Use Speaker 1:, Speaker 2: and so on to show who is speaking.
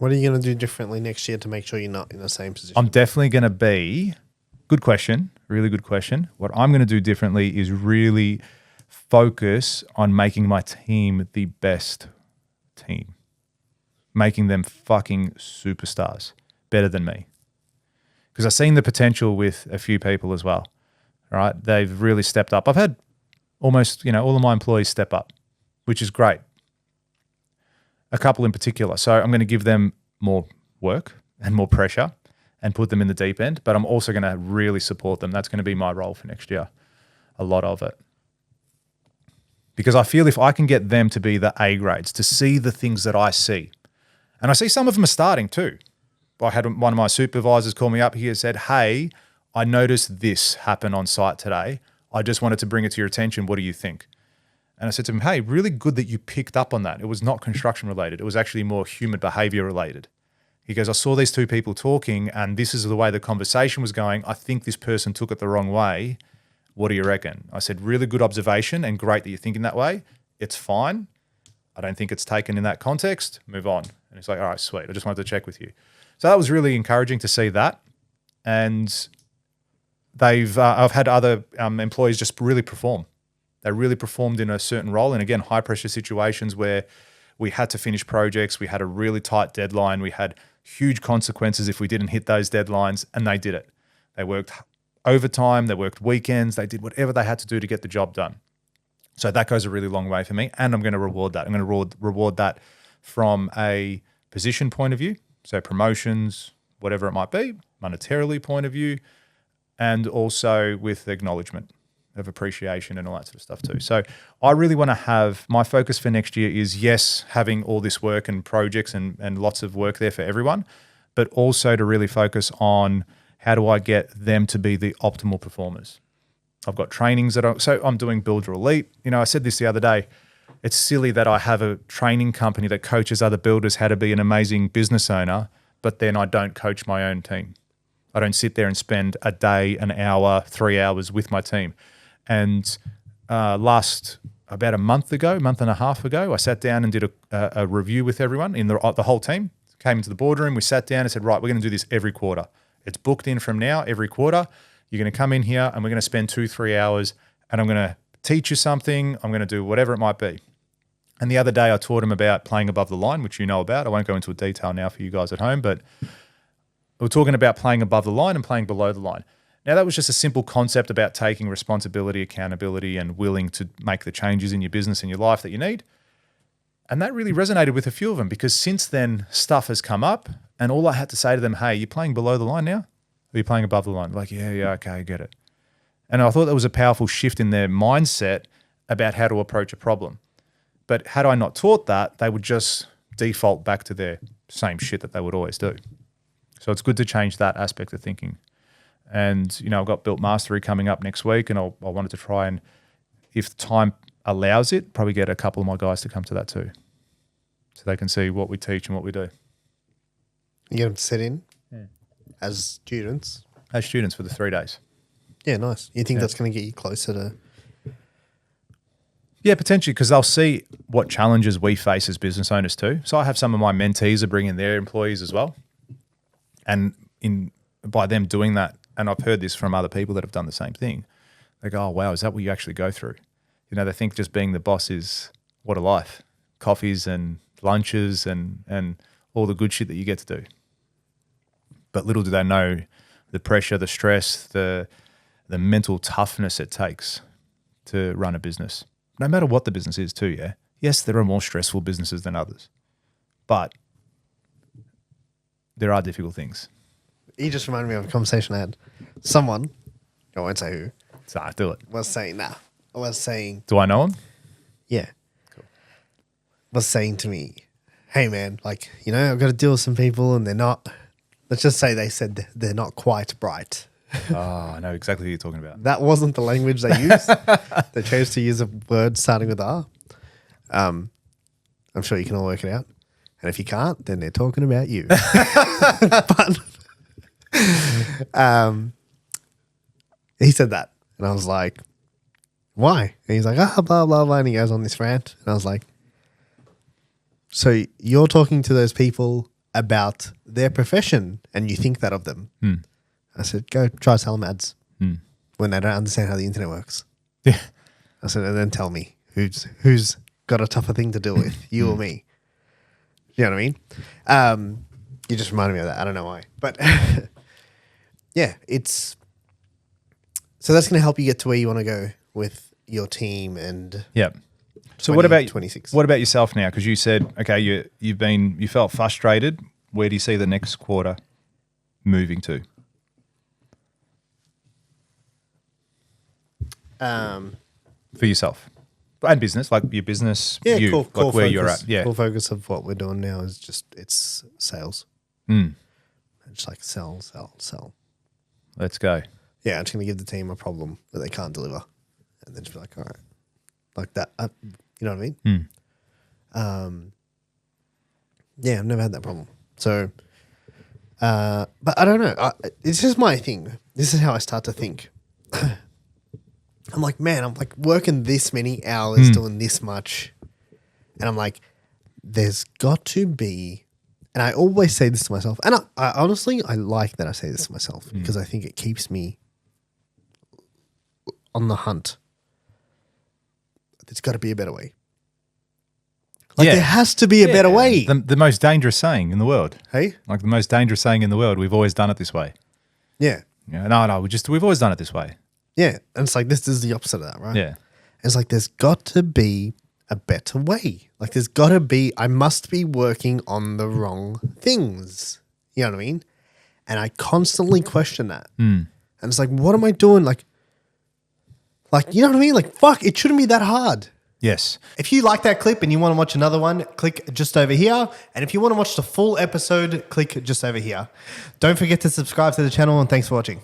Speaker 1: What are you going to do differently next year to make sure you're not in the same position?
Speaker 2: I'm definitely going to be, good question, really good question. What I'm going to do differently is really focus on making my team the best team, making them fucking superstars, better than me. Because I've seen the potential with a few people as well, right? They've really stepped up. I've had almost, all of my employees step up, which is great. A couple in particular. So I'm going to give them more work and more pressure and put them in the deep end, but I'm also going to really support them. That's going to be my role for next year, a lot of it. Because I feel if I can get them to be the A grades, to see the things that I see, and I see some of them are starting too. I had one of my supervisors call me up here and said, hey, I noticed this happen on site today. I just wanted to bring it to your attention. What do you think? And I said to him, hey, really good that you picked up on that. It was not construction related. It was actually more human behavior related. He goes, I saw these two people talking and this is the way the conversation was going. I think this person took it the wrong way. What do you reckon? I said, really good observation and great that you're thinking that way. It's fine. I don't think it's taken in that context. Move on. And he's like, all right, sweet. I just wanted to check with you. So that was really encouraging to see that. And I've had other employees just really perform. They really performed in a certain role. And again, high pressure situations where we had to finish projects. We had a really tight deadline. We had huge consequences if we didn't hit those deadlines, and they did it. They worked overtime. They worked weekends. They did whatever they had to do to get the job done. So that goes a really long way for me. And I'm going to reward that. I'm going to reward that from a position point of view. So promotions, whatever it might be, monetarily point of view, and also with acknowledgement of appreciation and all that sort of stuff too. So I really want to have, my focus for next year is, yes, having all this work and projects and lots of work there for everyone, but also to really focus on how do I get them to be the optimal performers. I've got trainings so I'm doing Builder Elite. I said this the other day, it's silly that I have a training company that coaches other builders how to be an amazing business owner, but then I don't coach my own team. I don't sit there and spend a day, an hour, 3 hours with my team. And about a month and a half ago, I sat down and did a review with everyone in the whole team. Came into the boardroom, we sat down and said, right, we're going to do this every quarter. It's booked in from now, every quarter. You're going to come in here and we're going to spend 2-3 hours and I'm going to teach you something. I'm going to do whatever it might be. And the other day I taught him about playing above the line, which you know about. I won't go into detail now for you guys at home, but we're talking about playing above the line and playing below the line. Now, that was just a simple concept about taking responsibility, accountability, and willing to make the changes in your business and your life that you need. And that really resonated with a few of them because since then, stuff has come up and all I had to say to them, hey, you're playing below the line now? Or are you playing above the line? Like, yeah, okay, I get it. And I thought that was a powerful shift in their mindset about how to approach a problem. But had I not taught that, they would just default back to their same shit that they would always do. So it's good to change that aspect of thinking. And, I've got Built Mastery coming up next week and I wanted to try and, if time allows it, probably get a couple of my guys to come to that too. So they can see what we teach and what we do.
Speaker 1: You get them to sit in as students?
Speaker 2: As students for the 3 days.
Speaker 1: Yeah, nice. You think that's going to get you closer to...
Speaker 2: Yeah, potentially, because they'll see what challenges we face as business owners too. So I have some of my mentees are bringing their employees as well. And by them doing that, and I've heard this from other people that have done the same thing, they go, oh, wow, is that what you actually go through? They think just being the boss is what a life. Coffees and lunches and all the good shit that you get to do. But little do they know the pressure, the stress, the mental toughness it takes to run a business. No matter what the business is too, yeah? Yes, there are more stressful businesses than others. But there are difficult things.
Speaker 1: You just reminded me of a conversation I had. Someone, I won't say who.
Speaker 2: So do it.
Speaker 1: Was saying...
Speaker 2: Do I know him?
Speaker 1: Yeah.
Speaker 2: Cool.
Speaker 1: Was saying to me, hey man, I've got to deal with some people and they're not, let's just say they said they're not quite bright.
Speaker 2: Oh, I know exactly who you're talking about.
Speaker 1: That wasn't the language they used. They chose to use a word starting with R. I'm sure you can all work it out. And if you can't, then they're talking about you. But he said that. And I was like, why? And he's like, blah, blah, blah. And he goes on this rant. And I was like, so you're talking to those people about their profession and you think that of them. I said, go try selling ads when they don't understand how the internet works.
Speaker 2: Yeah.
Speaker 1: I said, and then tell me who's got a tougher thing to deal with, you or me. You know what I mean? You just reminded me of that. I don't know why. But yeah, so that's going to help you get to where you want to go with your team and
Speaker 2: Yep. So what about
Speaker 1: 26?
Speaker 2: What about yourself now? Because you said, okay, you felt frustrated. Where do you see the next quarter moving to? For yourself and business, like your business,
Speaker 1: Yeah,
Speaker 2: you,
Speaker 1: cool
Speaker 2: like where
Speaker 1: focus.
Speaker 2: you're at. Yeah.
Speaker 1: Core focus of what we're doing now is it's sales. Just like sell.
Speaker 2: Let's go.
Speaker 1: Yeah, I'm just going to give the team a problem that they can't deliver. And then just be like, all right. Like that. You know what I mean? Yeah, I've never had that problem. So, but I don't know. This is my thing. This is how I start to think. I'm like, man, I'm like working this many hours doing this much. And I'm like, there's got to be, and I always say this to myself. And I honestly, I like that I say this to myself because I think it keeps me on the hunt. There's got to be a better way. Like there has to be a better way.
Speaker 2: The most dangerous saying in the world.
Speaker 1: Hey?
Speaker 2: Like the most dangerous saying in the world. We've always done it this way.
Speaker 1: Yeah.
Speaker 2: Yeah. No. We've always done it this way.
Speaker 1: Yeah. And it's like, this is the opposite of that, right?
Speaker 2: Yeah.
Speaker 1: It's like, there's got to be a better way. Like there's got to be, I must be working on the wrong things. You know what I mean? And I constantly question that. And it's like, what am I doing? Like, you know what I mean? Like, fuck, it shouldn't be that hard.
Speaker 2: Yes.
Speaker 1: If you like that clip and you want to watch another one, click just over here. And if you want to watch the full episode, click just over here. Don't forget to subscribe to the channel and thanks for watching.